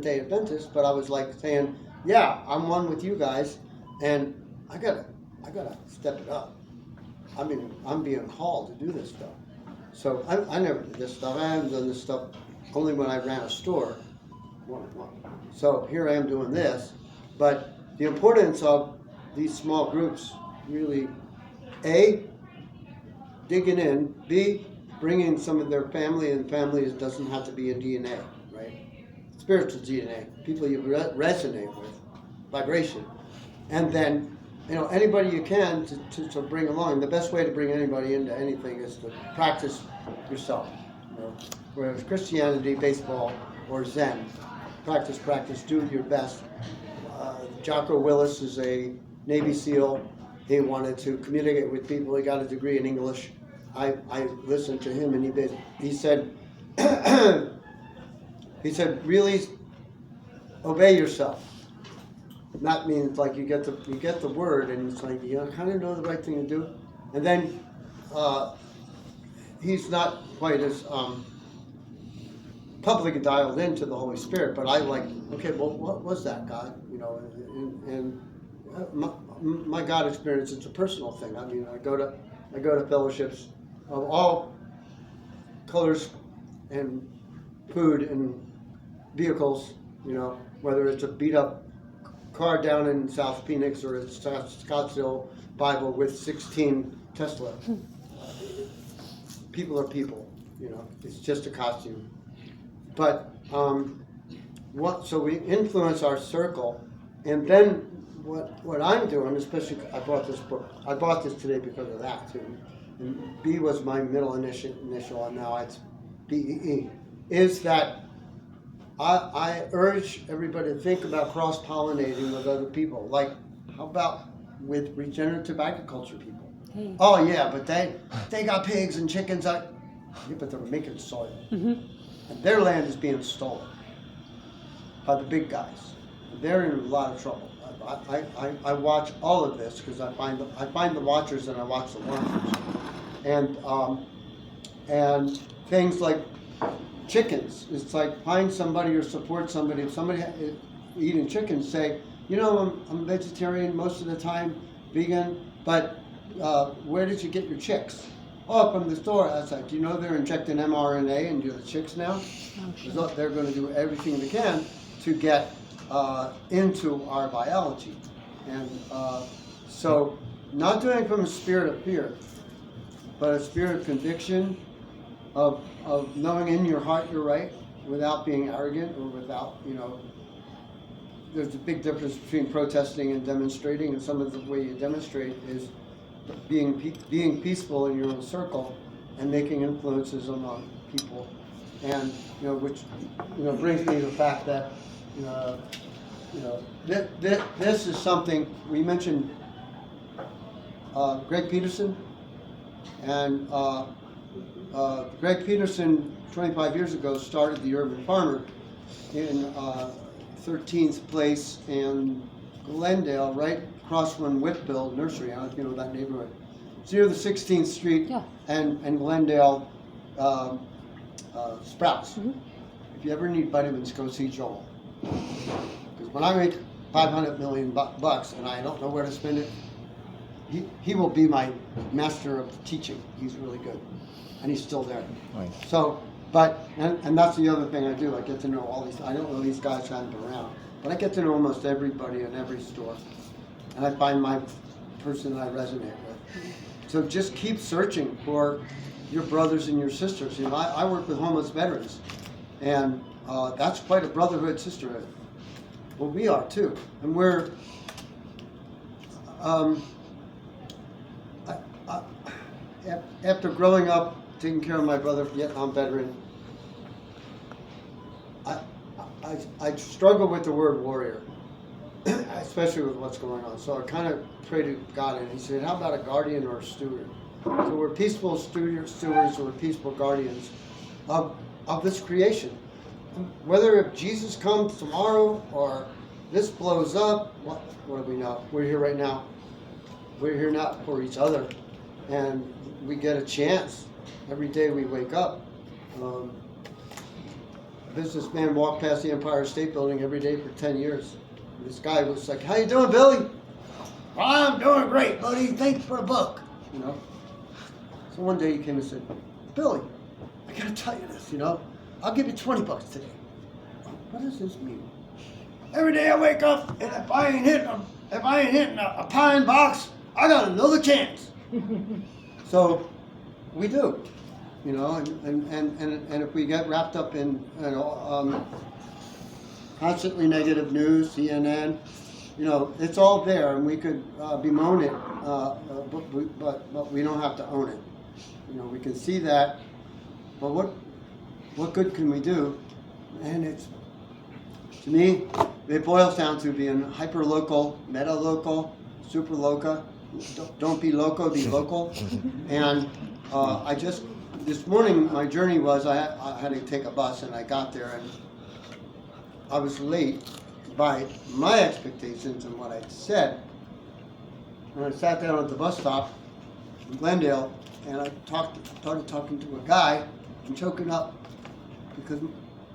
Day Adventist, but I was like saying, yeah, I'm one with you guys, and I gotta step it up. I mean, I'm being called to do this stuff. So I never did this stuff. I haven't done this stuff only when I ran a store. So here I am doing this, but the importance of these small groups really, A, digging in, B, bringing some of their family, and family doesn't have to be a DNA, right? Spiritual DNA, people you resonate with, vibration, and then anybody you can to bring along. The best way to bring anybody into anything is to practice yourself. Whether it's Christianity, baseball, or Zen, practice, do your best. Jocko Willis is a Navy SEAL. He wanted to communicate with people. He got a degree in English. I listened to him, and he said he said, really obey yourself. That means like you get the word, and it's like you kind of know the right thing to do. And then he's not quite as publicly dialed into the Holy Spirit, but I like, okay, well, what was that, God? And my God experience, it's a personal thing. I mean, I go to fellowships of all colors and food and vehicles, whether it's a beat up car down in South Phoenix or it's Scottsdale Bible with 16 Tesla. People are people, it's just a costume. But so we influence our circle, and then what I'm doing, especially I bought this book. I bought this today because of that too. And B was my middle initial, and now it's BEE. Is that I urge everybody to think about cross-pollinating with other people. Like, how about with regenerative agriculture people? Hey. Oh yeah, but they got pigs and chickens. Yeah, but they're making soil, and their land is being stolen by the big guys. They're in a lot of trouble. I watch all of this because I find the watchers and I watch the watchers, and things like chickens. It's like find somebody or support somebody. If somebody is eating chickens, say, I'm vegetarian most of the time, vegan, but where did you get your chicks? Oh, from the store. I was like, do you know they're injecting mRNA into the chicks now? So they're going to do everything they can to get into our biology. And so not doing it from a spirit of fear, but a spirit of conviction, of knowing in your heart you're right without being arrogant or without, there's a big difference between protesting and demonstrating, and some of the way you demonstrate is being peaceful in your own circle and making influences among people. And, which, brings me to the fact that, this is something we mentioned. Greg Peterson, and Greg Peterson 25 years ago started the Urban Farmer in 13th Place in Glendale, right across from Whitfield Nursery. I don't know if you know that neighborhood. It's near the 16th Street and Glendale Sprouts. If you ever need vitamins, go see Joel. Because when I make $500 million bucks and I don't know where to spend it, he will be my master of teaching. He's really good, and he's still there. Nice. So, and that's the other thing I do. I get to know all these. I don't know these guys haven't been around, but I get to know almost everybody in every store, and I find my person that I resonate with. So just keep searching for your brothers and your sisters. I work with homeless veterans, and that's quite a brotherhood, sisterhood. Well, we are too, and we're. After growing up, taking care of my brother, Vietnam veteran, I struggle with the word warrior, especially with what's going on. So I kind of prayed to God, and He said, "How about a guardian or a steward?" So we're peaceful stewards, or peaceful guardians of this creation. Whether if Jesus comes tomorrow or this blows up, what do we know? We're here right now. We're here not for each other. And we get a chance every day we wake up. businessman walked past the Empire State Building every day for 10 years. And this guy was like, "How you doing, Billy?" "Well, I'm doing great, buddy. Thanks for the book." You know. So one day he came and said, "Billy, I gotta tell you this. I'll give you $20 today." What does this mean? "Every day I wake up, and if I ain't hitting a pine box, I got another chance." So we do. And if we get wrapped up in constantly negative news, CNN, it's all there, and we could bemoan it, but we don't have to own it. We can see that, but what good can we do? And to me, it boils down to being hyper-local, meta-local, super-loca. Don't be loco, be local. And this morning, my journey was I had to take a bus, and I got there, and I was late by my expectations and what I'd said. And I sat down at the bus stop in Glendale, and I started talking to a guy and choking up because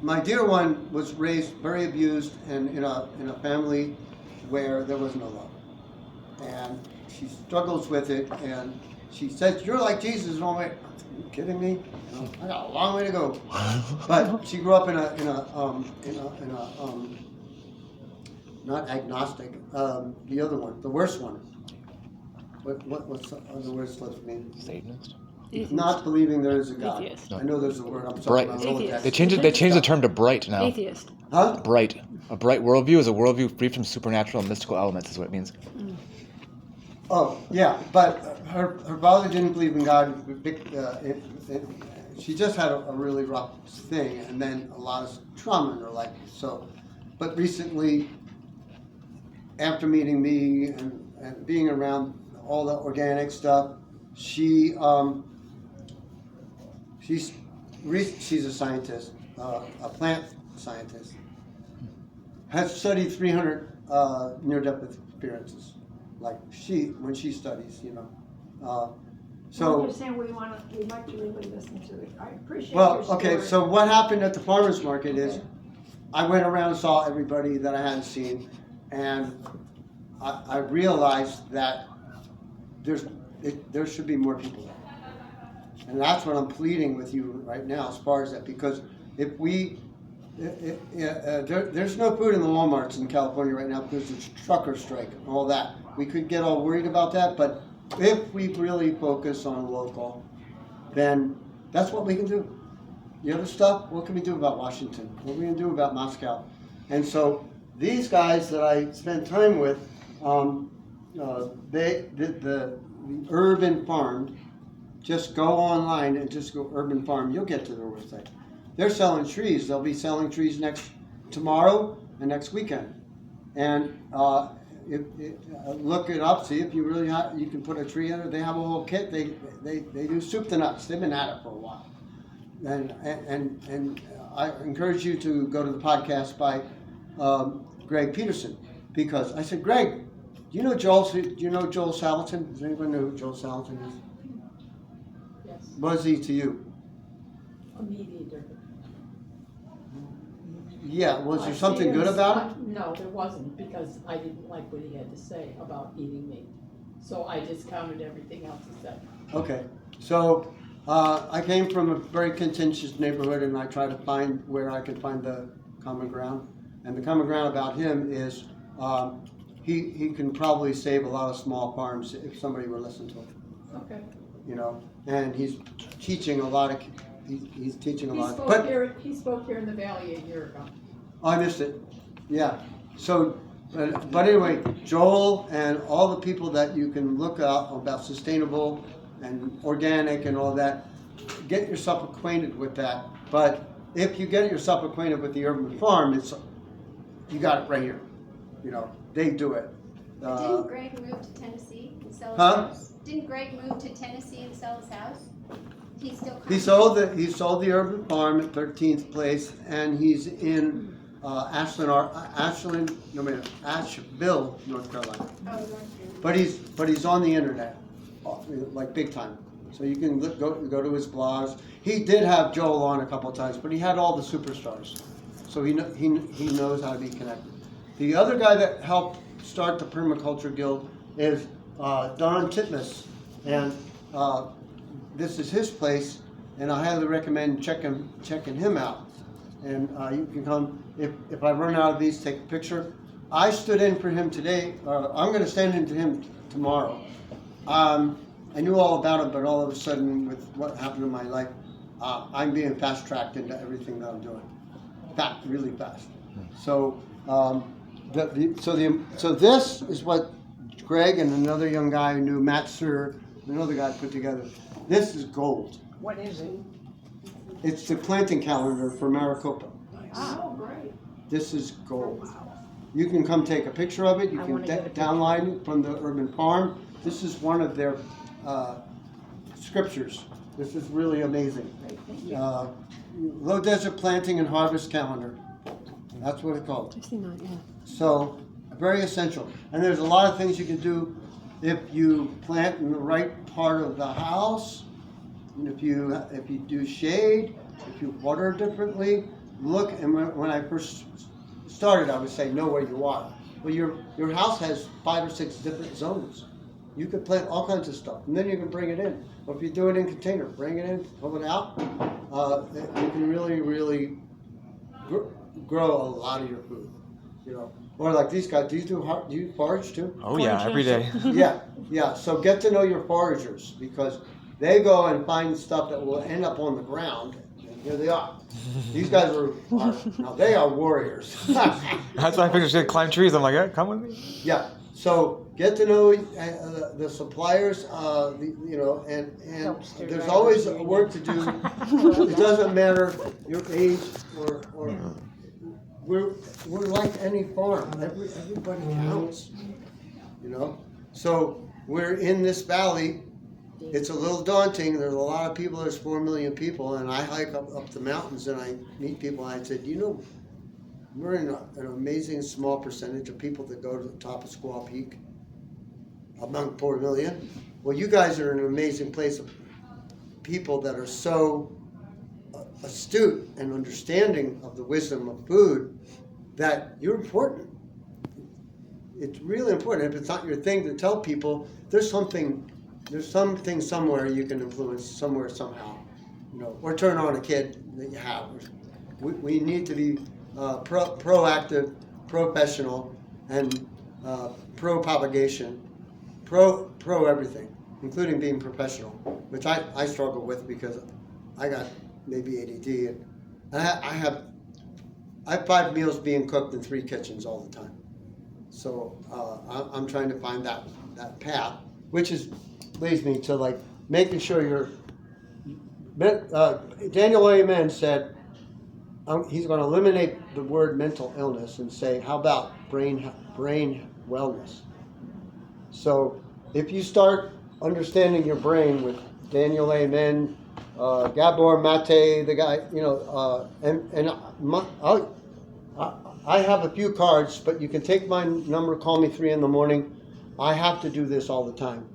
my dear one was raised very abused and in a family where there was no love, and she struggles with it. And she says, "You're like Jesus." And I'm like, "Are you kidding me? I got a long way to go." But she grew up in a not agnostic, the other one, the worst one. What's the worst one mean? Satanist. Not believing there is a God. Atheist. I know there's a word. I'm sorry. Atheist. They changed the term to bright now. Atheist. Huh? Bright. A bright worldview is a worldview free from supernatural and mystical elements, is what it means. Oh, yeah, but her father didn't believe in God. She just had a really rough thing, and then a lot of trauma in her life. So, but recently, after meeting me and being around all the organic stuff, she's a scientist, a plant scientist, has studied 300 near-death experiences. Like when she studies, So I understand we'd like to really listen to it. I appreciate well, your story. okay. So what happened at the farmers market is, I went around and saw everybody that I hadn't seen, and I realized that there should be more people there, and that's what I'm pleading with you right now as far as that, because if there's no food in the Walmarts in California right now because it's a trucker strike and all that. We could get all worried about that, but if we really focus on local, then that's what we can do. The other stuff, what can we do about Washington? What are we going to do about Moscow? And so these guys that I spent time with, they did the urban farm. Just go online and just go urban farm. You'll get to their website. They're selling trees. They'll be selling trees tomorrow and next weekend. And look it up. See if you really you can put a tree in it. They have a whole kit. They do soup to nuts. They've been at it for a while. And I encourage you to go to the podcast by Greg Peterson, because I said, "Greg, do you know Joel Salatin? Does anyone know who Joel Salatin is?" Yes. What is he to you? A meat eater. Yeah, was there something good about it? No, there wasn't, because I didn't like what he had to say about eating meat. So I discounted everything else he said. Okay, so I came from a very contentious neighborhood, and I tried to find where I could find the common ground. And the common ground about him is he can probably save a lot of small farms if somebody would listen to him. Okay. And he's teaching a lot of. He's teaching a lot. He spoke here in the Valley a year ago. I missed it. Yeah. So, but anyway, Joel and all the people that you can look up about sustainable and organic and all that, get yourself acquainted with that. But if you get yourself acquainted with the urban farm, you got it right here. They do it. Didn't Greg move to Tennessee and sell his house? Didn't Greg move to Tennessee and sell his house? He sold the urban farm at 13th Place, and he's in Asheville, North Carolina. Oh, But he's on the internet, like big time. So you can go to his blogs. He did have Joel on a couple of times, but he had all the superstars. So he knows how to be connected. The other guy that helped start the Permaculture Guild is Don Titmus, and this is his place, and I highly recommend checking him out. And you can come, if I run out of these, take a picture. I stood in for him today, I'm going to stand in to him tomorrow. I knew all about it, but all of a sudden, with what happened in my life, I'm being fast-tracked into everything that I'm doing. Really fast. So, so this is what Greg and another young guy who knew, Matt Sir, another guy put together. This is gold. What is it? It's the planting calendar for Maricopa. Oh, great. This is gold. You can come take a picture of it. You can download it from the Urban Farm. This is one of their scriptures. This is really amazing. Low Desert Planting and Harvest Calendar. That's what it's called. I've seen that, yeah. So, very essential. And there's a lot of things you can do if you plant in the right part of the house, and if you do shade, if you water differently. Look, and when I first started, I would say know where you are. Well, your house has 5 or 6 different zones. You could plant all kinds of stuff, and then you can bring it in. Or if you do it in container, bring it in, pull it out. You can really, really grow a lot of your food. You know, or like these guys. Do you forage too? Oh yeah, every day. Yeah. So get to know your foragers, because they go and find stuff that will end up on the ground. And here they are. These guys now they are warriors. That's why I figured she'd climb trees. I'm like, yeah, come with me. Yeah. So get to know the suppliers, and there's always work to do. It doesn't matter your age or we're like any farm. Everybody counts, you know. So we're in this valley. It's a little daunting. There's a lot of people. There's 4 million people, and I hike up the mountains and I meet people. And I said, we're in an amazing small percentage of people that go to the top of Squaw Peak among 4 million. Well, you guys are in an amazing place of people that are so astute and understanding of the wisdom of food that you're important. It's really important. If it's not your thing to tell people, there's something somewhere you can influence somewhere somehow, or turn on a kid that you have. We need to be proactive, professional, and pro-propagation, pro everything, including being professional, which I struggle with because I got maybe ADD, and I have 5 meals being cooked in 3 kitchens all the time. So I'm trying to find that path, which leads me to like making sure you're. Daniel Amen said he's going to eliminate the word mental illness and say, how about brain wellness? So if you start understanding your brain with Daniel Amen, Gabor Mate, the guy, I have a few cards, but you can take my number, call me 3 a.m. I have to do this all the time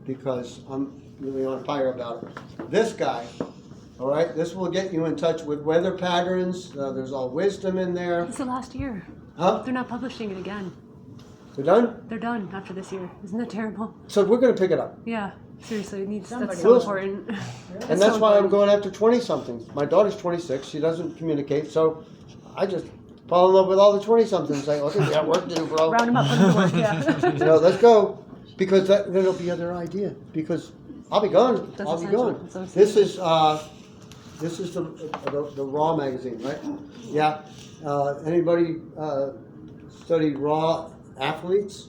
because I'm really on fire about it. This guy, all right, this will get you in touch with weather patterns. There's all wisdom in there. It's the last year. Huh? They're not publishing it again. They're done? They're done after this year. Isn't that terrible? So we're going to pick it up. Yeah, seriously, that's will. so important. And that's why I'm going after 20-somethings. My daughter's 26. She doesn't communicate. So I just fall in love with all the 20-somethings. Like, okay, we got work to do, bro. Round them up, put them to work, yeah. Let's go. Because then it'll be other idea. Because I'll be gone. That's I'll be essential. gone. So This is the Raw magazine, right? Yeah. Anybody study Raw athletes?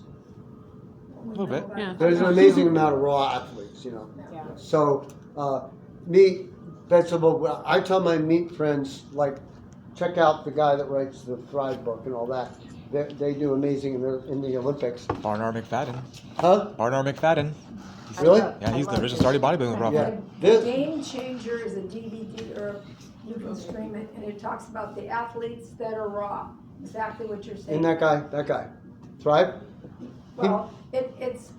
A little bit. Yeah. There's an amazing amount of raw athletes, Yeah. So, meat, vegetable, I tell my meat friends, like, check out the guy that writes the Thrive book and all that. They do amazing in the Olympics. Barnard McFadden. Huh? Barnard McFadden. Really? Yeah, he's the original starting bodybuilding world. Yeah. The Game Changer is a DVD, or you can stream it, and it talks about the athletes that are raw. Exactly what you're saying. And that guy. Thrive? Well, it's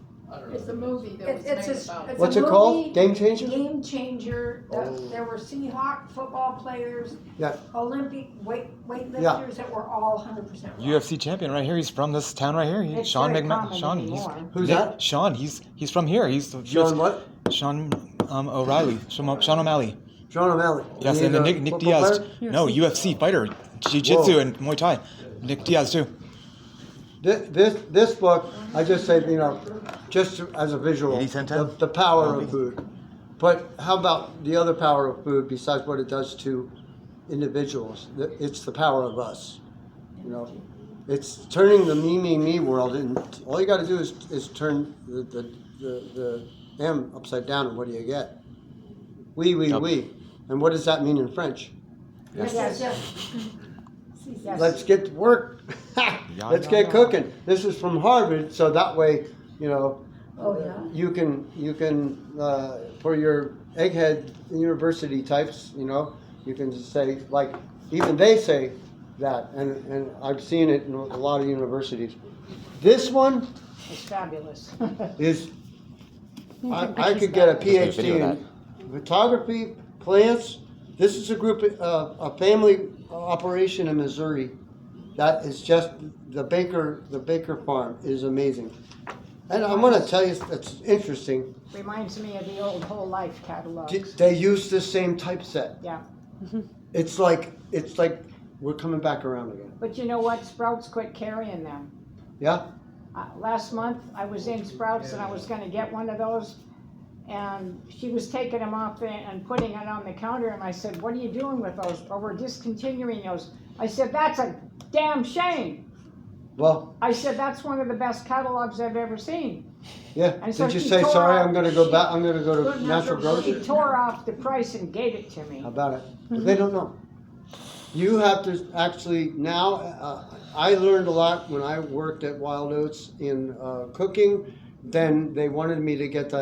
It's a movie that was It's made a- about. it's What's a it called? movie, Game Changer? Game Changer. Oh. There were Seahawk football players, Yeah. Olympic weightlifters Yeah. that were all 100% raw. UFC champion right here. He's from this town right here. It's Sean very McMahon. common Sean. anymore. Who's that? Sean. He's from here. He's the Sean what? Sean O'Reilly. Sean O'Malley. Sean O'Malley. Yes, He's and then a Nick football Diaz. player? No, UFC fighter, jiu-jitsu Whoa. and Muay Thai. Nick Diaz too. This book, I just say, just as a visual, 80-10-10? the power of food. But how about the other power of food besides what it does to individuals? It's the power of us. It's turning the me world, and all you got to do is turn the M upside down, and what do you get? We. And what does that mean in French? Yes. Yes. Let's get to work. Let's get cooking. This is from Harvard, so that way, Oh, yeah. you can for your egghead university types, you can just say, like, even they say that, and I've seen it in a lot of universities. This one It's fabulous. is, You can I picture could get a that. There's a video PhD of in photography, plants. This is a group, a family operation in Missouri. That is just the Baker farm is amazing. And I'm going to tell you, it's interesting. Reminds me of the old Whole Life catalogs. They use the same typeset. Yeah. It's like we're coming back around again. But you know what? Sprouts quit carrying them. Yeah. Last month, I was in Sprouts and I was gonna get one of those. And she was taking them off and putting it on the counter. And I said, what are you doing with those? Oh, we're discontinuing those. I said, that's a damn shame. Well, I said, that's one of the best catalogs I've ever seen. yeah. And so Did you she say tore sorry? out- I'm going to go back. I'm going to go to Natural She Grocers. tore off the price and gave it to me. How about it? But they don't know. You have to actually now. I learned a lot when I worked at Wild Oats in cooking. Then they wanted me to get the